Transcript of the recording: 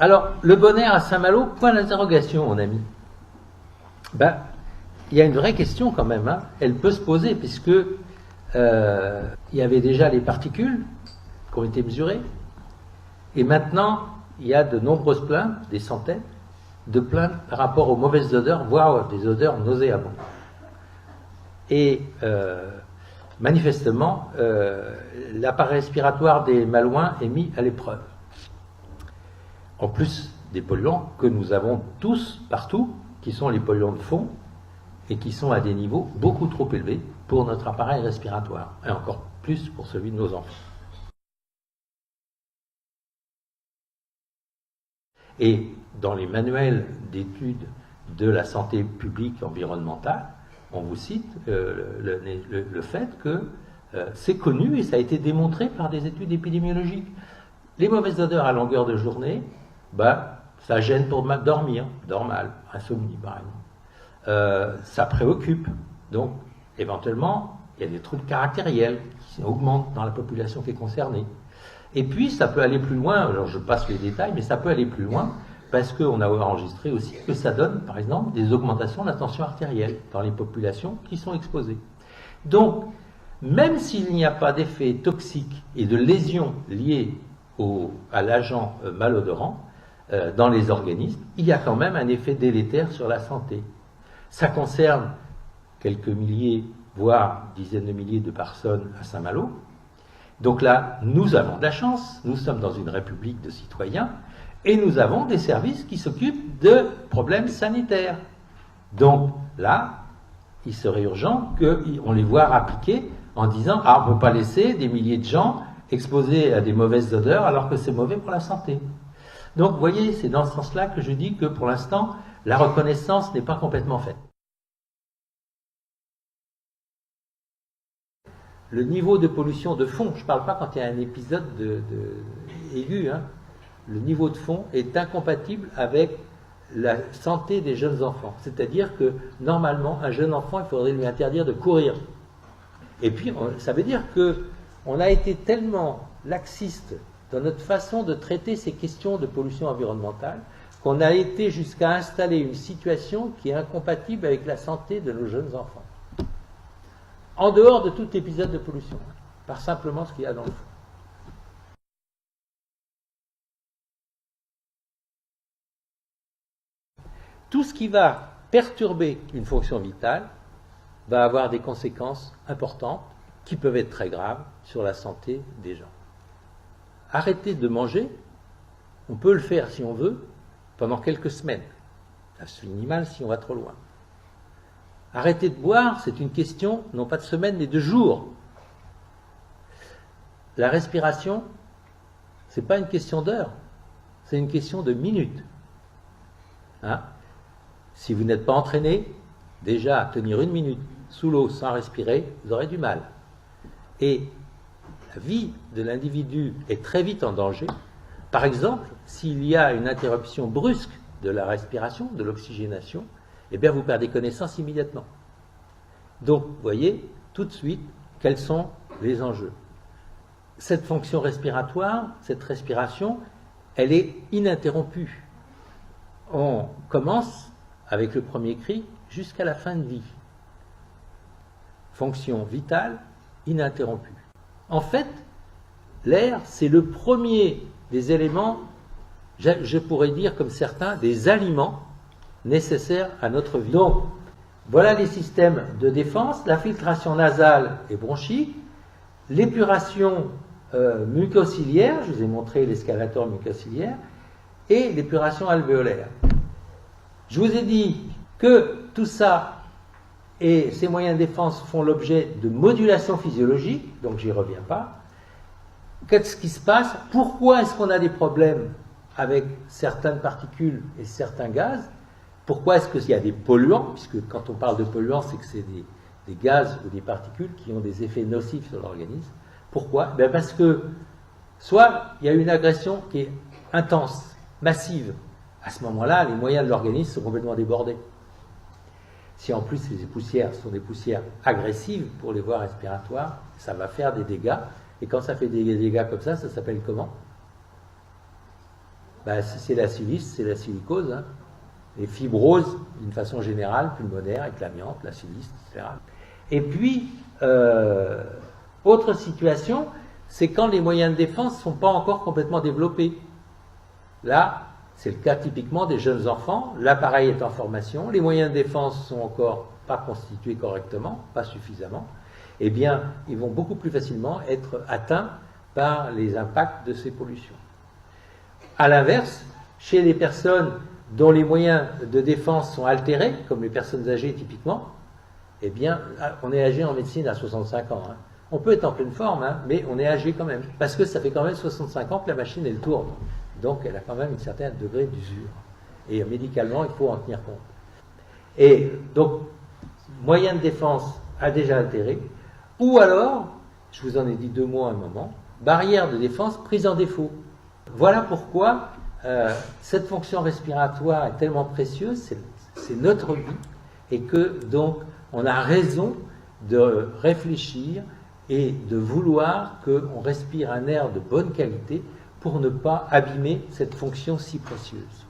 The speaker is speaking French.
Alors, le bon air à Saint-Malo, point d'interrogation, mon ami. Ben, il y a une vraie question quand même, hein. Elle peut se poser, puisque il y avait déjà les particules qui ont été mesurées, et maintenant, il y a de nombreuses plaintes, des centaines de plaintes par rapport aux mauvaises odeurs, voire des odeurs nauséabondes. Et manifestement, l'appareil respiratoire des Malouins est mis à l'épreuve. En plus des polluants que nous avons tous, partout, qui sont les polluants de fond, et qui sont à des niveaux beaucoup trop élevés pour notre appareil respiratoire, et encore plus pour celui de nos enfants. Et dans les manuels d'études de la santé publique environnementale, on vous cite le fait que c'est connu et ça a été démontré par des études épidémiologiques. Les mauvaises odeurs à longueur de journée, ça gêne pour dormir, dort mal, insomnie par exemple. Ça préoccupe. Donc, éventuellement, il y a des troubles caractériels qui augmentent dans la population qui est concernée. Et puis, ça peut aller plus loin, alors je passe les détails, mais ça peut aller plus loin, parce qu'on a enregistré aussi que ça donne, par exemple, des augmentations de la tension artérielle dans les populations qui sont exposées. Donc, même s'il n'y a pas d'effet toxique et de lésions liées à l'agent malodorant dans les organismes, il y a quand même un effet délétère sur la santé. Ça concerne quelques milliers, voire dizaines de milliers de personnes à Saint-Malo. Donc là, nous avons de la chance, nous sommes dans une république de citoyens, et nous avons des services qui s'occupent de problèmes sanitaires. Donc là, il serait urgent qu'on les voie appliquer en disant « Ah, on ne peut pas laisser des milliers de gens exposés à des mauvaises odeurs alors que c'est mauvais pour la santé. » Donc, vous voyez, c'est dans ce sens-là que je dis que pour l'instant, la reconnaissance n'est pas complètement faite. Le niveau de pollution de fond, je ne parle pas quand il y a un épisode aigu, hein, le niveau de fond est incompatible avec la santé des jeunes enfants. C'est-à-dire que, normalement, un jeune enfant, il faudrait lui interdire de courir. Et puis, ça veut dire qu'on a été tellement laxiste dans notre façon de traiter ces questions de pollution environnementale qu'on a été jusqu'à installer une situation qui est incompatible avec la santé de nos jeunes enfants. En dehors de tout épisode de pollution, par simplement ce qu'il y a dans le fond. Tout ce qui va perturber une fonction vitale va avoir des conséquences importantes qui peuvent être très graves sur la santé des gens. Arrêter de manger, on peut le faire si on veut, pendant quelques semaines. Ça se finit mal si on va trop loin. Arrêter de boire, c'est une question, non pas de semaines, mais de jours. La respiration, ce n'est pas une question d'heures, c'est une question de minutes. Hein? Si vous n'êtes pas entraîné, déjà à tenir une minute sous l'eau sans respirer, vous aurez du mal. Et la vie de l'individu est très vite en danger. Par exemple, s'il y a une interruption brusque de la respiration, de l'oxygénation, eh bien vous perdez connaissance immédiatement. Donc, vous voyez tout de suite quels sont les enjeux. Cette fonction respiratoire, cette respiration, elle est ininterrompue. On commence avec le premier cri jusqu'à la fin de vie. Fonction vitale, ininterrompue. En fait, l'air, c'est le premier des éléments, je pourrais dire comme certains, des aliments nécessaires à notre vie. Donc, voilà les systèmes de défense, la filtration nasale et bronchique, l'épuration mucociliaire, je vous ai montré l'escalator mucociliaire, et l'épuration alvéolaire. Je vous ai dit que tout ça et ces moyens de défense font l'objet de modulation physiologique, donc j'y reviens pas. Qu'est-ce qui se passe? Pourquoi est-ce qu'on a des problèmes avec certaines particules et certains gaz? Pourquoi est-ce qu'il y a des polluants? Puisque quand on parle de polluants, c'est que c'est des gaz ou des particules qui ont des effets nocifs sur l'organisme. Pourquoi? Ben parce que soit il y a une agression qui est intense, massive. À ce moment-là, les moyens de l'organisme sont complètement débordés. Si en plus ces poussières sont des poussières agressives pour les voies respiratoires, ça va faire des dégâts. Et quand ça fait des dégâts comme ça s'appelle comment? Si c'est la silice, c'est la silicose, hein. Les fibroses, d'une façon générale, pulmonaires, avec l'amiante, la silice, etc. Et puis, autre situation, c'est quand les moyens de défense ne sont pas encore complètement développés. Là, c'est le cas typiquement des jeunes enfants, l'appareil est en formation, les moyens de défense ne sont encore pas constitués correctement, pas suffisamment, eh bien, ils vont beaucoup plus facilement être atteints par les impacts de ces pollutions. A l'inverse, chez les personnes dont les moyens de défense sont altérés, comme les personnes âgées typiquement, eh bien, on est âgé en médecine à 65 ans. Hein. On peut être en pleine forme, hein, mais on est âgé quand même, parce que ça fait quand même 65 ans que la machine, elle tourne. Donc, elle a quand même un certain degré d'usure. Et médicalement, il faut en tenir compte. Et donc, moyen de défense a déjà altéré, ou alors, je vous en ai dit 2 mots à un moment, barrière de défense prise en défaut. Voilà pourquoi cette fonction respiratoire est tellement précieuse, c'est notre vie, et que donc on a raison de réfléchir et de vouloir qu'on respire un air de bonne qualité pour ne pas abîmer cette fonction si précieuse.